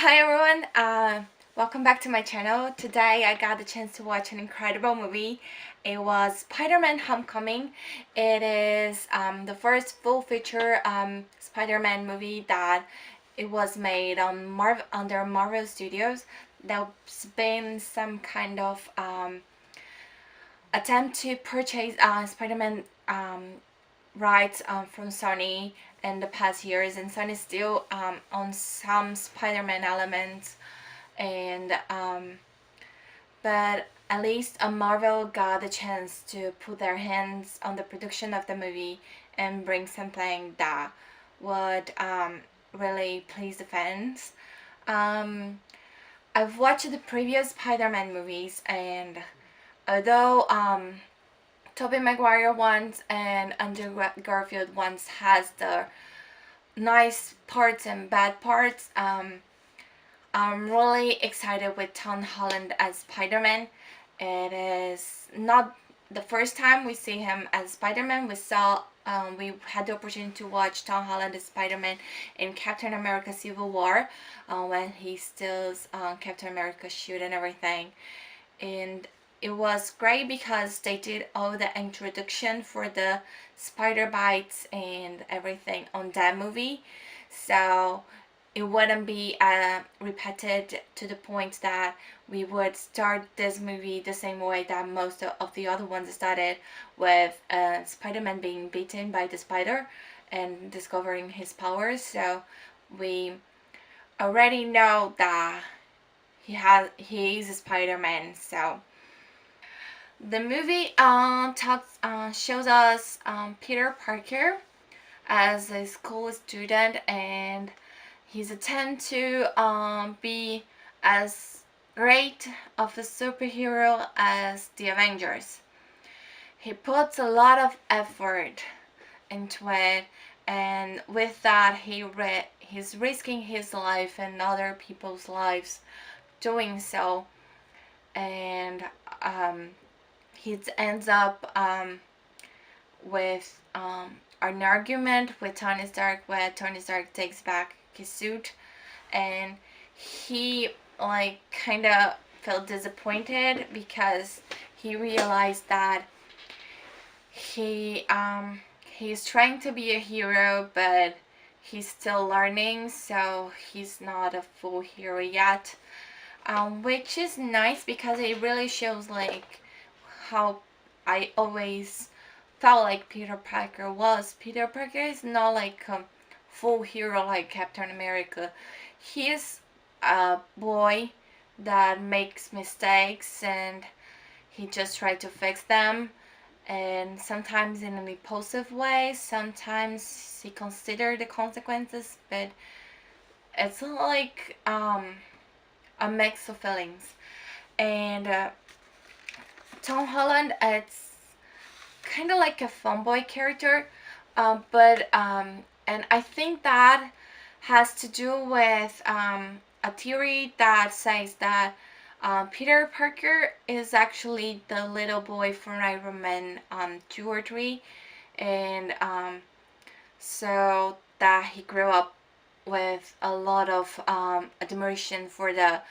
Hi everyone, welcome back to my channel. Today I got the chance to watch an incredible movie. It was Spider-Man Homecoming. It is the first full feature Spider-Man movie that it was made on under Marvel Studios. There's been some kind of attempt to purchase Spider-Man rights from Sony in the past years, and Sony still on some Spider-Man elements, and but at least Marvel got the chance to put their hands on the production of the movie and bring something that would really please the fans. Um, I've watched the previous Spider-Man movies, and although Tobey Maguire once and Andrew Garfield once has the nice parts and bad parts. I'm really excited with Tom Holland as Spider-Man. It is not the first time we see him as Spider-Man. We had the opportunity to watch Tom Holland as Spider-Man in Captain America Civil War when he steals Captain America's suit and everything. And it was great because they did all the introduction for the spider bites and everything on that movie, so it wouldn't be repeated to the point that we would start this movie the same way that most of the other ones started, with Spider-Man being bitten by the spider and discovering his powers. So we already know that he is a Spider-Man. So the movie shows us Peter Parker as a school student, and his attempt to be as great of a superhero as the Avengers. He puts a lot of effort into it, and with that he's risking his life and other people's lives doing so. And he ends up with an argument with Tony Stark, where Tony Stark takes back his suit, and he kind of felt disappointed because he realized that he's trying to be a hero, but he's still learning, so he's not a full hero yet. Which is nice because it really shows how I always felt like Peter Parker was. Peter Parker is not like a full hero like Captain America. He is a boy that makes mistakes, and he just tries to fix them, and sometimes in an impulsive way, sometimes he considers the consequences, but it's like a mix of feelings. And Tom Holland, it's kind of like a fanboy character, but and I think that has to do with a theory that says that Peter Parker is actually the little boy from Iron Man 2 or 3, and so that he grew up with a lot of admiration for the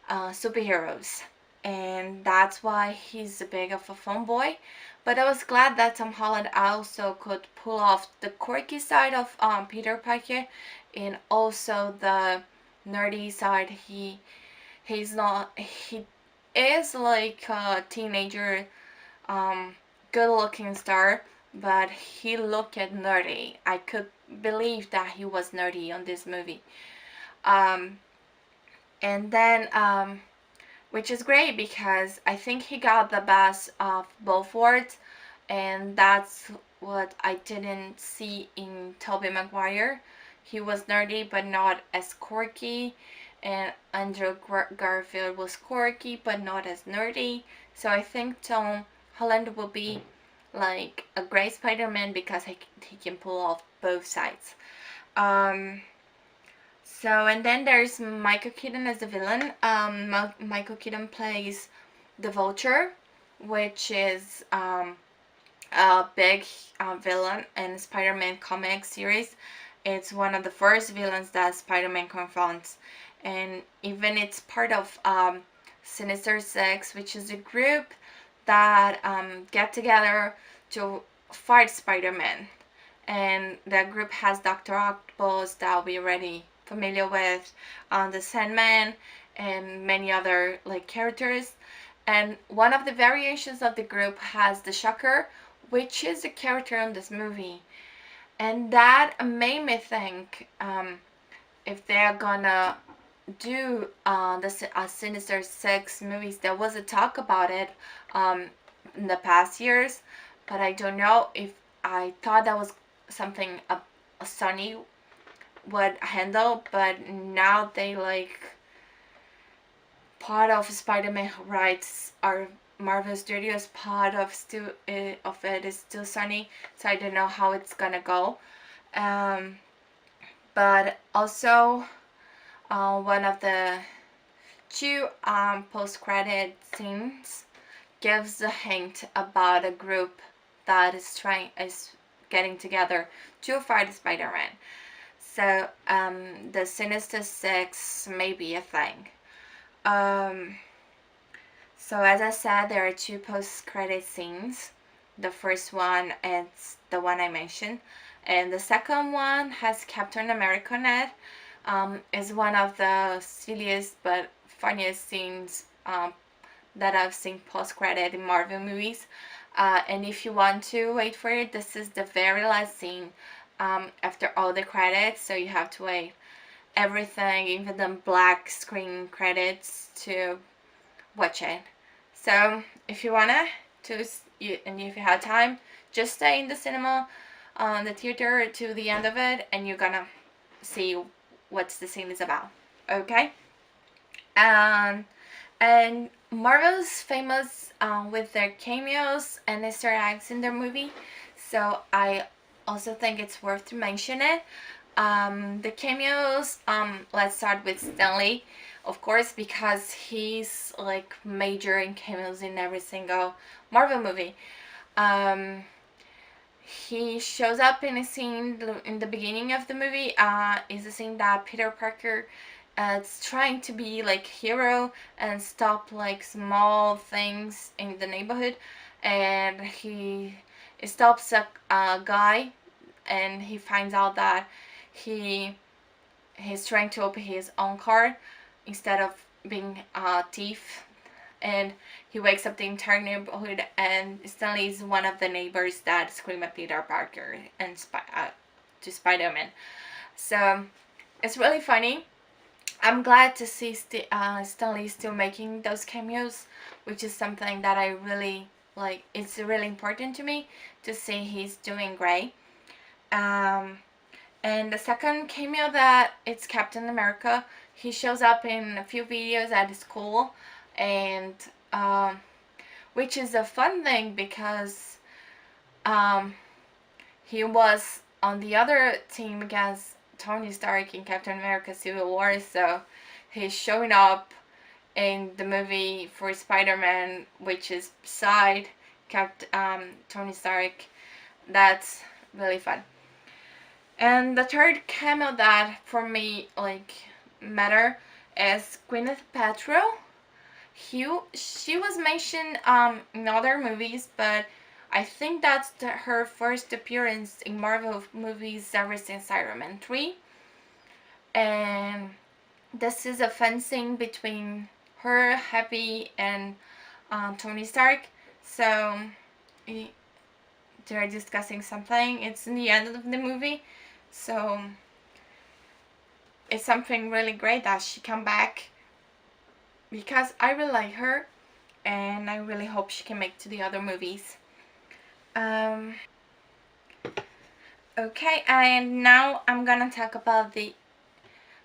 superheroes, and that's why he's a big of a fanboy. But I was glad that Tom Holland also could pull off the quirky side of Peter Parker, and also the nerdy side. He is like a teenager, good-looking star, but he looked nerdy. I could believe that he was nerdy on this movie. And then which is great because I think he got the best of both worlds, and that's what I didn't see in Tobey Maguire. He was nerdy but not as quirky, and Andrew Garfield was quirky but not as nerdy. So I think Tom Holland will be like a great Spider-Man because he can pull off both sides. So, and then there's Michael Keaton as the villain. Michael Keaton plays the Vulture, which is a big villain in Spider-Man comic series. It's one of the first villains that Spider-Man confronts, and even it's part of Sinister Six, which is a group that get together to fight Spider-Man. And that group has Dr. Octopus that we're already familiar with, the Sandman, and many other like characters. And one of the variations of the group has the Shocker, which is a character in this movie. And that made me think, if they're gonna do the Sinister Six movies. There was a talk about it um, in the past years, but I don't know if I thought that was something a Sony would handle. But now they like part of Spider-Man rights are Marvel Studios. Part of it is still Sony, so I don't know how it's gonna go. Um, but also, one of the two post-credit scenes gives a hint about a group that is getting together to fight Spider-Man. So the Sinister Six may be a thing. Um, so as I said, there are two post-credit scenes. The first one is the one I mentioned, and the second one has Captain America in it. Is one of the silliest but funniest scenes that I've seen post-credit in Marvel movies. And if you want to wait for it, this is the very last scene after all the credits, so you have to wait everything, even the black screen credits, to watch it. So if you wanna, and if you have time, just stay in the cinema, the theater to the end of it, and you're gonna see what the scene is about. Okay. And Marvel's famous with their cameos and Easter eggs in their movie, so I also think it's worth to mention it. The cameos, let's start with Stanley, of course, because he's like major in cameos in every single Marvel movie. Um, he shows up in a scene in the beginning of the movie. Is a scene that Peter Parker is trying to be like hero and stop like small things in the neighborhood, and he stops a guy, and he finds out that he's trying to open his own car instead of being a thief. And he wakes up the entire neighborhood, and Stanley is one of the neighbors that scream at Peter Parker and to Spider-Man. So it's really funny. I'm glad to see Stanley still making those cameos, which is something that I really like. It's really important to me to see he's doing great. Um, and the second cameo that it's Captain America. He shows up in a few videos at school, and which is a fun thing because um, he was on the other team against Tony Stark in Captain America Civil War, so he's showing up in the movie for Spider-Man, which is beside Tony Stark. That's really fun. And the third cameo that for me like matter is Gwyneth Paltrow. She was mentioned in other movies, but I think that's her first appearance in Marvel movies ever since Iron Man 3. And this is a fun scene between her, Happy, and Tony Stark. So they're discussing something. It's in the end of the movie. So it's something really great that she come back, because I really like her, and I really hope she can make to the other movies. Okay, and now I'm gonna talk about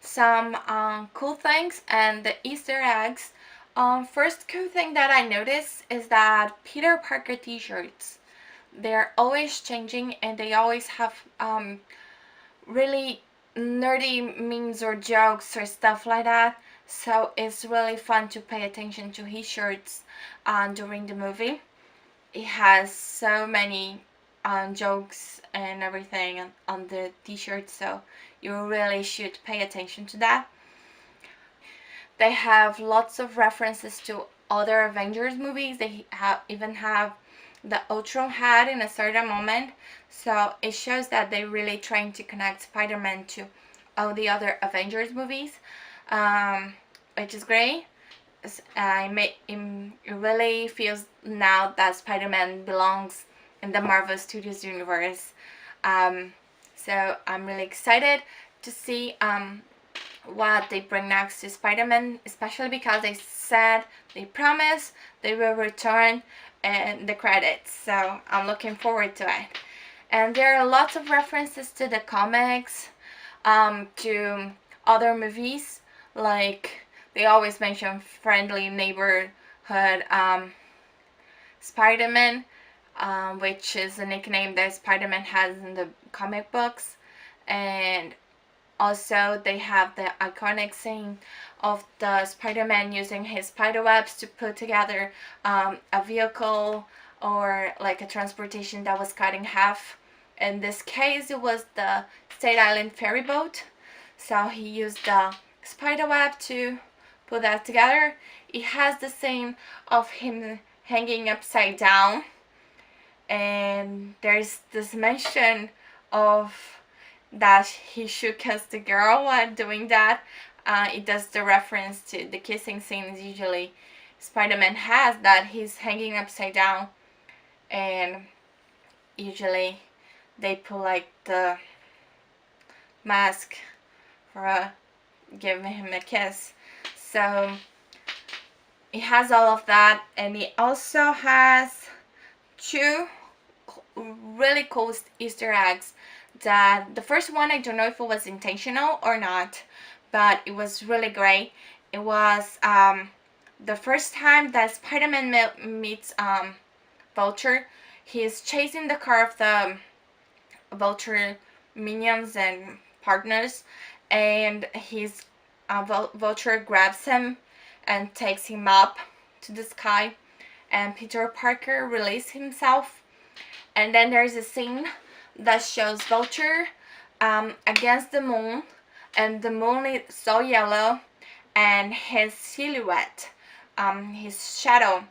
some cool things and the Easter eggs. First cool thing that I noticed is that Peter Parker t-shirts, they're always changing, and they always have really nerdy memes or jokes or stuff like that. So it's really fun to pay attention to his shirts during the movie. It has so many jokes and everything on the t-shirt, so you really should pay attention to that. They have lots of references to other Avengers movies. They even have the Ultron hat in a certain moment. So it shows that they're really trying to connect Spider-Man to all the other Avengers movies, um, which is great. It really feels now that Spider-Man belongs in the Marvel Studios universe. So I'm really excited to see what they bring next to Spider-Man, especially because they promised they will return in the credits. So I'm looking forward to it. And there are lots of references to the comics, to other movies, like they always mention Friendly Neighborhood Spider-Man, which is a nickname that Spider-Man has in the comic books. And also they have the iconic scene of the Spider-Man using his spiderwebs to put together a vehicle or like a transportation that was cut in half. In this case, it was the State Island ferry boat. So he used the spiderweb to put that together. It has the scene of him hanging upside down, and there's this mention of that he should kiss the girl while doing that. It does the reference to the kissing scenes usually Spider-Man has, that he's hanging upside down, and usually they put like the mask for giving him a kiss. So it has all of that, and it also has two really cool Easter eggs. That the first one, I don't know if it was intentional or not, but it was really great. It was the first time that Spider-Man meets Vulture. He's chasing the car of the Vulture minions and partners, and Vulture grabs him and takes him up to the sky, and Peter Parker releases himself. And then there's a scene that shows Vulture against the moon, and the moon is so yellow, and his silhouette, his shadow,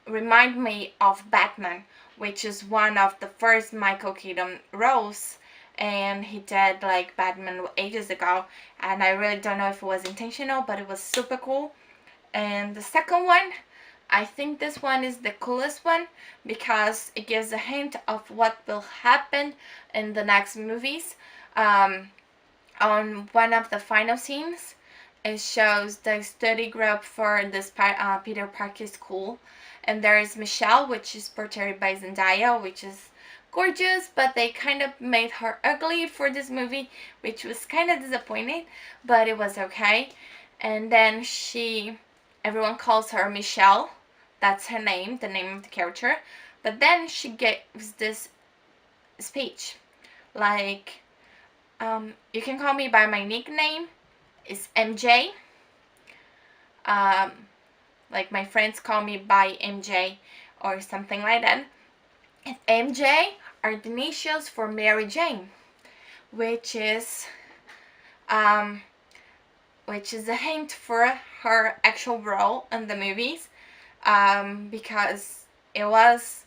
remind me of Batman, which is one of the first Michael Keaton roles, and he did like Batman ages ago, and I really don't know if it was intentional, but it was super cool. And the second one, I think this one is the coolest one because it gives a hint of what will happen in the next movies. On one of the final scenes, it shows the study group for this Peter Parker school, and there is Michelle, which is portrayed by Zendaya, which is gorgeous, but they kind of made her ugly for this movie, which was kind of disappointing, but it was okay. And then everyone calls her Michelle. That's her name, the name of the character. But then she gives this speech, like, you can call me by my nickname. It's MJ. Like my friends call me by MJ or something like that. And MJ are the initials for Mary Jane, which is a hint for her actual role in the movies, because I was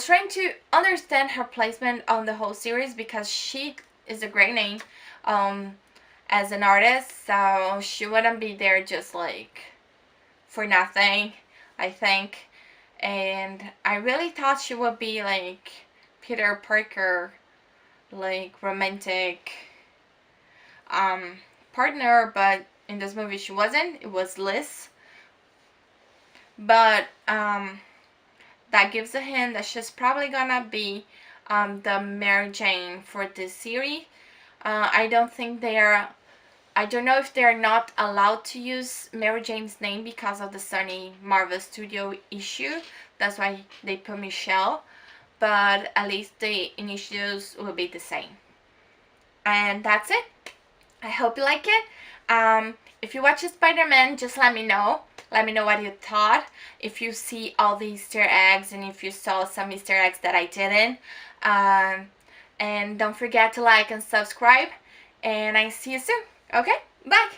trying to understand her placement on the whole series, because she is a great name as an artist, so she wouldn't be there just like for nothing, I think. And I really thought she would be like Peter Parker, like romantic partner, but in this movie she wasn't. It was Liz. But that gives a hint that she's probably gonna be the Mary Jane for this series. I don't know if they're not allowed to use Mary Jane's name because of the Sony Marvel Studio issue. That's why they put Michelle. But at least the initials will be the same. And that's it. I hope you like it. If you watch Spider-Man, just let me know. Let me know what you thought. If you see all the Easter eggs, and if you saw some Easter eggs that I didn't. And don't forget to like and subscribe. And I see you soon. Okay? Bye!